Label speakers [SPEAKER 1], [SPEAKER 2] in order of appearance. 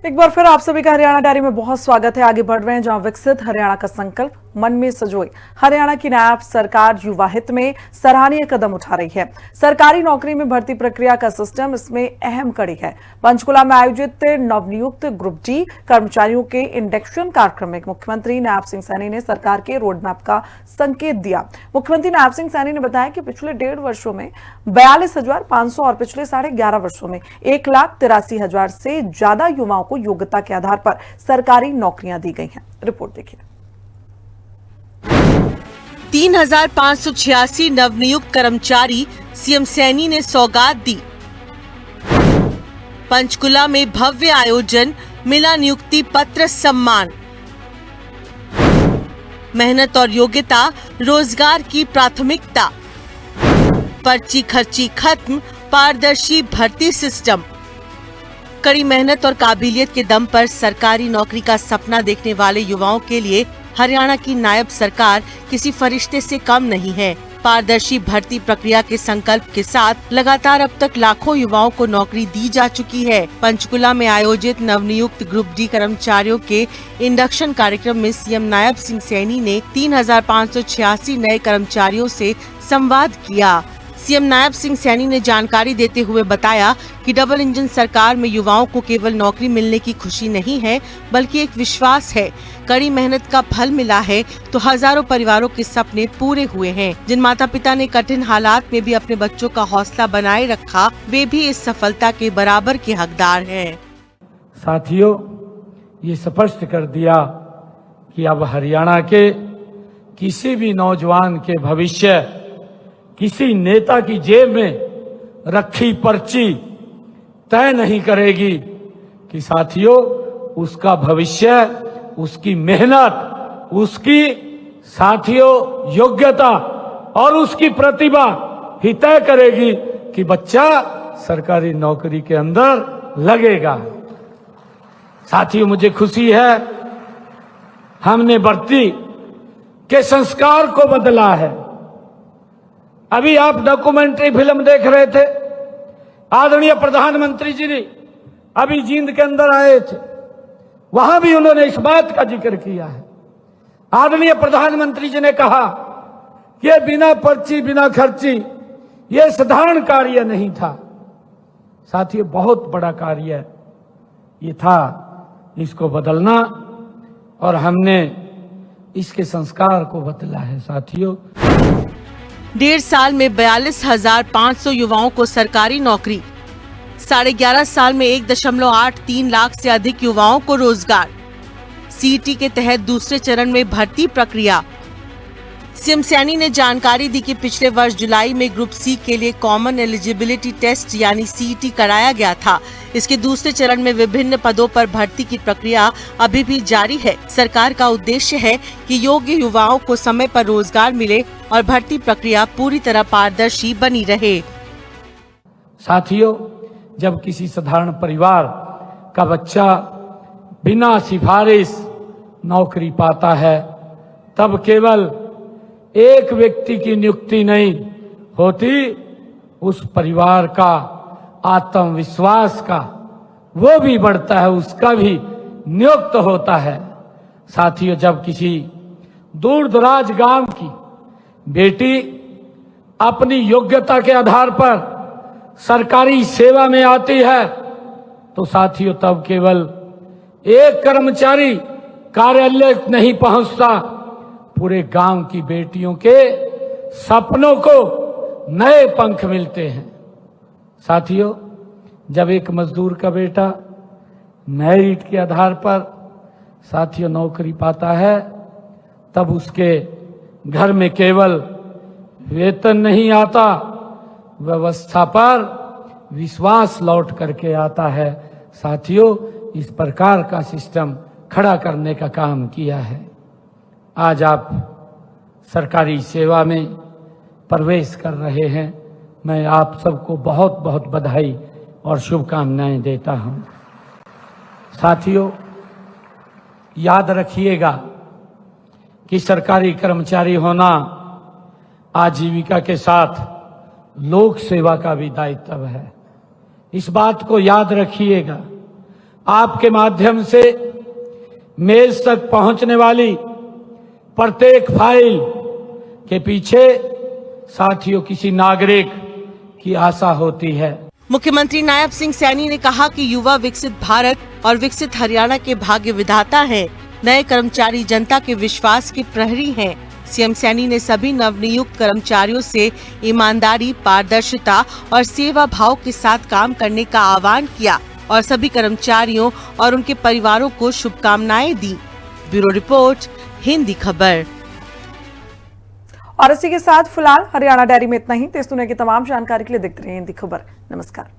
[SPEAKER 1] एक बार फिर आप सभी का हरियाणा डायरी में बहुत स्वागत है। आगे बढ़ रहे हैं जहां विकसित हरियाणा का संकल्प मन में सजोए हरियाणा की नायब सरकार युवा हित में सराहनीय कदम उठा रही है। सरकारी नौकरी में भर्ती प्रक्रिया का सिस्टम इसमें अहम कड़ी है। पंचकुला में आयोजित नवनियुक्त ग्रुप डी कर्मचारियों के इंडक्शन कार्यक्रम में मुख्यमंत्री नायब सिंह सैनी ने सरकार के रोडमैप का संकेत दिया। मुख्यमंत्री नायब सिंह सैनी ने बताया कि पिछले 1.5 वर्षों में 42,500 और पिछले 11.5 वर्षों में 1,83,000 से ज्यादा युवाओं को योग्यता के आधार पर सरकारी नौकरियां दी गई हैं। रिपोर्ट देखिए।
[SPEAKER 2] 3,586 नवनियुक्त कर्मचारी सीएम सैनी ने सौगात दी। पंचकुला में भव्य आयोजन, मिला नियुक्ति पत्र सम्मान। मेहनत और योग्यता रोजगार की प्राथमिकता। पर्ची खर्ची खत्म, पारदर्शी भर्ती सिस्टम। कड़ी मेहनत और काबिलियत के दम पर सरकारी नौकरी का सपना देखने वाले युवाओं के लिए हरियाणा की नायब सरकार किसी फरिश्ते से कम नहीं है। पारदर्शी भर्ती प्रक्रिया के संकल्प के साथ लगातार अब तक लाखों युवाओं को नौकरी दी जा चुकी है। पंचकुला में आयोजित नवनियुक्त ग्रुप डी कर्मचारियों के इंडक्शन कार्यक्रम में सीएम नायब सिंह सैनी ने 3,586 नए कर्मचारियों से संवाद किया। सीएम नायब सिंह सैनी ने जानकारी देते हुए बताया कि डबल इंजन सरकार में युवाओं को केवल नौकरी मिलने की खुशी नहीं है, बल्कि एक विश्वास है। कड़ी मेहनत का फल मिला है तो हजारों परिवारों के सपने पूरे हुए हैं। जिन माता पिता ने कठिन हालात में भी अपने बच्चों का हौसला बनाए रखा, वे भी इस सफलता के बराबर के हकदार हैं।
[SPEAKER 3] साथियों, ये स्पष्ट कर दिया कि अब हरियाणा के किसी भी नौजवान के भविष्य किसी नेता की जेब में रखी पर्ची तय नहीं करेगी कि साथियों, उसका भविष्य, उसकी मेहनत, उसकी साथियों योग्यता और उसकी प्रतिभा ही तय करेगी कि बच्चा सरकारी नौकरी के अंदर लगेगा। साथियों, मुझे खुशी है हमने भर्ती के संस्कार को बदला है। अभी आप डॉक्यूमेंट्री फिल्म देख रहे थे, आदरणीय प्रधानमंत्री जी ने अभी जींद के अंदर आए थे, वहां भी उन्होंने इस बात का जिक्र किया है। आदरणीय प्रधानमंत्री जी ने कहा कि ये बिना पर्ची बिना खर्ची ये साधारण कार्य नहीं था। साथियों, बहुत बड़ा कार्य ये था, इसको बदलना, और हमने इसके संस्कार को बदला है। साथियों,
[SPEAKER 2] 1.5 साल में 42,500 युवाओं को सरकारी नौकरी, 11.5 साल में 1.83 लाख से अधिक युवाओं को रोजगार। सीईटी के तहत दूसरे चरण में भर्ती प्रक्रिया। सीएम सैनी ने जानकारी दी कि पिछले वर्ष जुलाई में ग्रुप सी के लिए कॉमन एलिजिबिलिटी टेस्ट यानी सीईटी कराया गया था। इसके दूसरे चरण में विभिन्न पदों पर भर्ती की प्रक्रिया अभी भी जारी है। सरकार का उद्देश्य है कि योग्य युवाओं को समय पर रोजगार मिले और भर्ती प्रक्रिया पूरी तरह पारदर्शी बनी रहे।
[SPEAKER 3] साथियों, जब किसी साधारण परिवार का बच्चा बिना सिफारिश नौकरी पाता है, तब केवल एक व्यक्ति की नियुक्ति नहीं होती, उस परिवार का आत्मविश्वास का वो भी बढ़ता है, उसका भी नियुक्त होता है। साथियों, जब किसी दूर दराज गांव की बेटी अपनी योग्यता के आधार पर सरकारी सेवा में आती है, तो साथियों, तब केवल एक कर्मचारी कार्यालय नहीं पहुंचता, पूरे गांव की बेटियों के सपनों को नए पंख मिलते हैं। साथियों, जब एक मजदूर का बेटा मेरिट के आधार पर साथियों नौकरी पाता है, तब उसके घर में केवल वेतन नहीं आता, व्यवस्था पर विश्वास लौट करके आता है। साथियों, इस प्रकार का सिस्टम खड़ा करने का काम किया है। आज आप सरकारी सेवा में प्रवेश कर रहे हैं, मैं आप सबको बहुत बहुत बधाई और शुभकामनाएं देता हूं। साथियों, याद रखिएगा कि सरकारी कर्मचारी होना आजीविका के साथ लोक सेवा का भी दायित्व है। इस बात को याद रखिएगा। आपके माध्यम से मेज तक पहुंचने वाली प्रत्येक फाइल के पीछे साथियों किसी नागरिक की आशा होती है।
[SPEAKER 2] मुख्यमंत्री नायब सिंह सैनी ने कहा कि युवा विकसित भारत और विकसित हरियाणा के भाग्य विधाता हैं। नए कर्मचारी जनता के विश्वास के प्रहरी हैं। सीएम सैनी ने सभी नवनियुक्त कर्मचारियों से ईमानदारी, पारदर्शिता और सेवा भाव के साथ काम करने का आह्वान किया और सभी कर्मचारियों और उनके परिवारों को शुभकामनाएं दी। ब्यूरो रिपोर्ट, हिंदी खबर।
[SPEAKER 1] और इसी के साथ फिलहाल हरियाणा डायरी में इतना ही। तेज दुनिया की तमाम जानकारी के लिए देखते रहिए हिंदी खबर। नमस्कार।